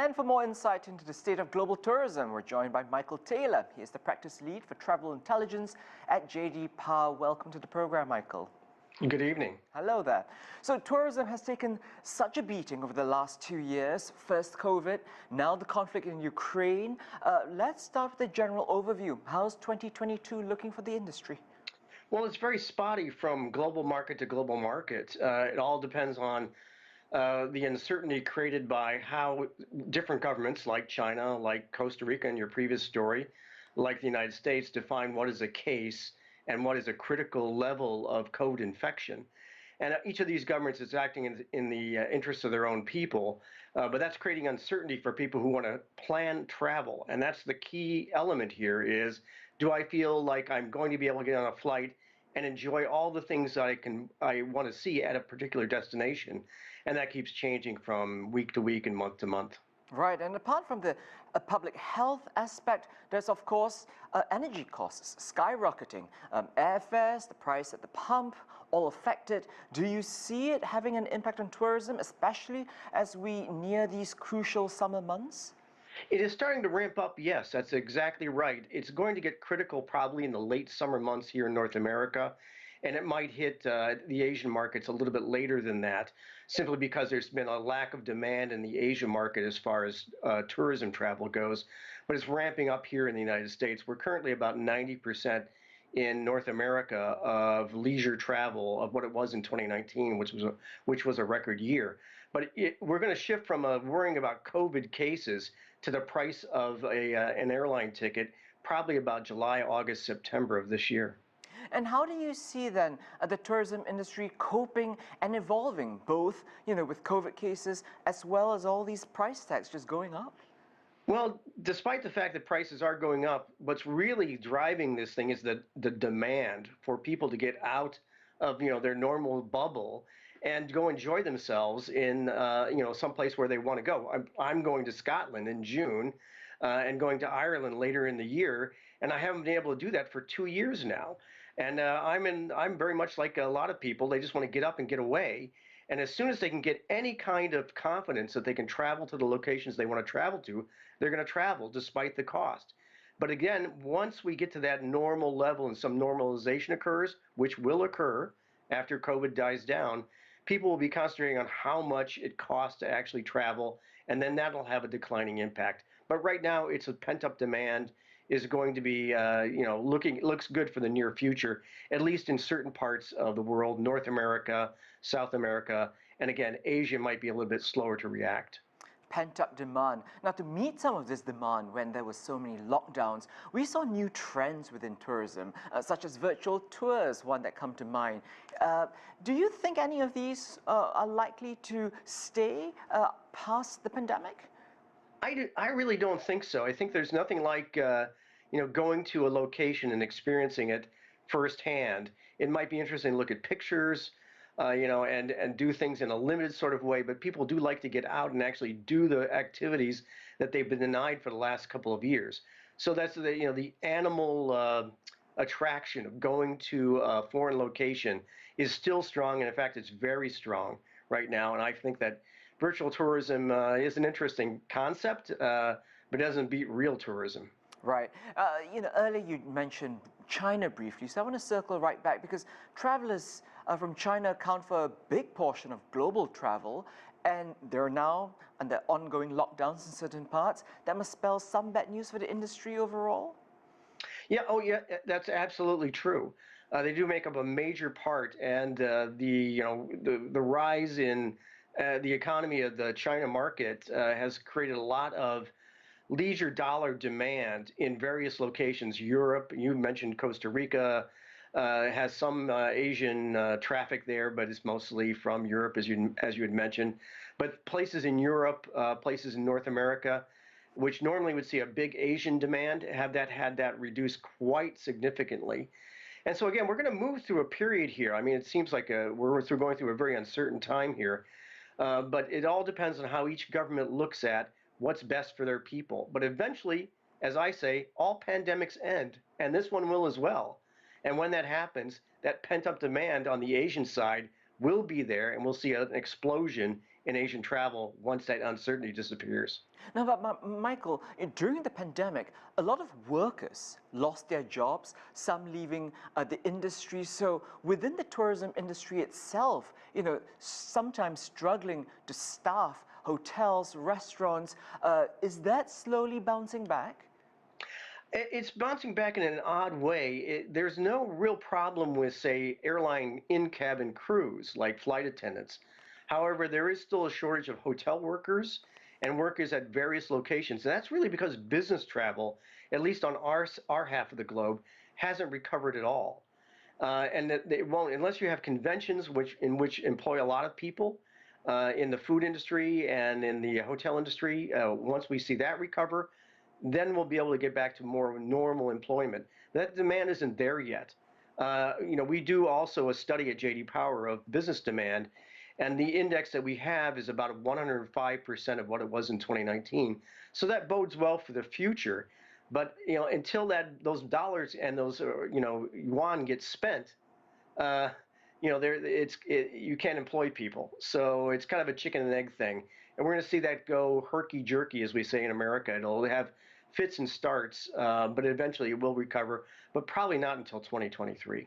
And for more insight into the state of global tourism, we're joined by Michael Taylor. He is the practice lead for travel intelligence at JD Power. Welcome to the program, Michael. Good evening. Hello there. So tourism has taken such a beating over the last 2 years. First COVID, now the conflict in Ukraine. Let's start with a general overview. How's 2022 looking for the industry? Well, it's very spotty from global market to global market. It all depends on the uncertainty created by how different governments like China, like Costa Rica in your previous story, like the United States, define what is a case and what is a critical level of COVID infection. And each of these governments is acting in the interests of their own people, but that's creating uncertainty for people who want to plan travel. And that's the key element here is, do I feel like I'm going to be able to get on a flight and enjoy all the things that I want to see at a particular destination? And that keeps changing from week to week and month to month. Right, and apart from the public health aspect, there's of course energy costs skyrocketing, airfares, the price at the pump, all affected. Do you see it having an impact on tourism, especially as we near these crucial summer months? It is starting to ramp up, yes, that's exactly right. It's going to get critical probably in the late summer months here in North America, and it might hit the Asian markets a little bit later than that, simply because there's been a lack of demand in the Asia market as far as tourism travel goes. But it's ramping up here in the United States. We're currently about 90% in North America of leisure travel of what it was in 2019, which was a record year. But we're going to shift from worrying about COVID cases to the price of an airline ticket probably about July, August, September of this year. And how do you see then the tourism industry coping and evolving, both with COVID cases as well as all these price tags just going up? Well, despite the fact that prices are going up, what's really driving this thing is the demand for people to get out of their normal bubble and go enjoy themselves in some place where they want to go. I'm going to Scotland in June and going to Ireland later in the year, and I haven't been able to do that for 2 years now. And I'm very much like a lot of people. They just want to get up and get away. And as soon as they can get any kind of confidence that they can travel to the locations they want to travel to, they're going to travel despite the cost. But again, once we get to that normal level and some normalization occurs, which will occur after COVID dies down, people will be concentrating on how much it costs to actually travel, and then that'll have a declining impact. But right now, it's a pent-up demand is going to be, looks good for the near future, at least in certain parts of the world, North America, South America, and again, Asia might be a little bit slower to react. Pent-up demand. Now, to meet some of this demand when there were so many lockdowns, we saw new trends within tourism, such as virtual tours, one that come to mind. Do you think any of these are likely to stay past the pandemic? I really don't think so. I think there's nothing like going to a location and experiencing it firsthand. It might be interesting to look at pictures, and do things in a limited sort of way, but people do like to get out and actually do the activities that they've been denied for the last couple of years. So that's the animal attraction of going to a foreign location is still strong, and in fact, it's very strong right now. And I think that virtual tourism is an interesting concept, but it doesn't beat real tourism. Right. Earlier you mentioned China briefly, so I want to circle right back because travelers from China account for a big portion of global travel, and they're now under ongoing lockdowns in certain parts. That must spell some bad news for the industry overall. Yeah, oh yeah, that's absolutely true. They do make up a major part, and the rise in the economy of the China market has created a lot of leisure dollar demand in various locations. Europe, you mentioned Costa Rica, has some Asian traffic there, but it's mostly from Europe, as you had mentioned. But places in Europe, places in North America, which normally would see a big Asian demand, had that reduced quite significantly. And so again, we're going to move through a period here. I mean, it seems like we're going through a very uncertain time here, but it all depends on how each government looks at what's best for their people. But eventually, as I say, all pandemics end, and this one will as well. And when that happens, that pent-up demand on the Asian side will be there, and we'll see an explosion in Asian travel once that uncertainty disappears. Now, but Michael, during the pandemic, a lot of workers lost their jobs, some leaving the industry. So within the tourism industry itself, sometimes struggling to staff hotels, restaurants, is that slowly bouncing back? It's bouncing back in an odd way. There's no real problem with, say, airline in-cabin crews like flight attendants. However, there is still a shortage of hotel workers and workers at various locations. And that's really because business travel, at least on our half of the globe, hasn't recovered at all. And that it won't unless you have conventions in which employ a lot of people in the food industry and in the hotel industry. Once we see that recover, then we'll be able to get back to more normal employment. That demand isn't there yet. We do also a study at JD Power of business demand, and the index that we have is about 105% of what it was in 2019. So that bodes well for the future. But until those dollars and those yuan get spent, you can't employ people. So it's kind of a chicken and egg thing, and we're going to see that go herky jerky, as we say in America. It'll have fits and starts, but eventually it will recover, but probably not until 2023.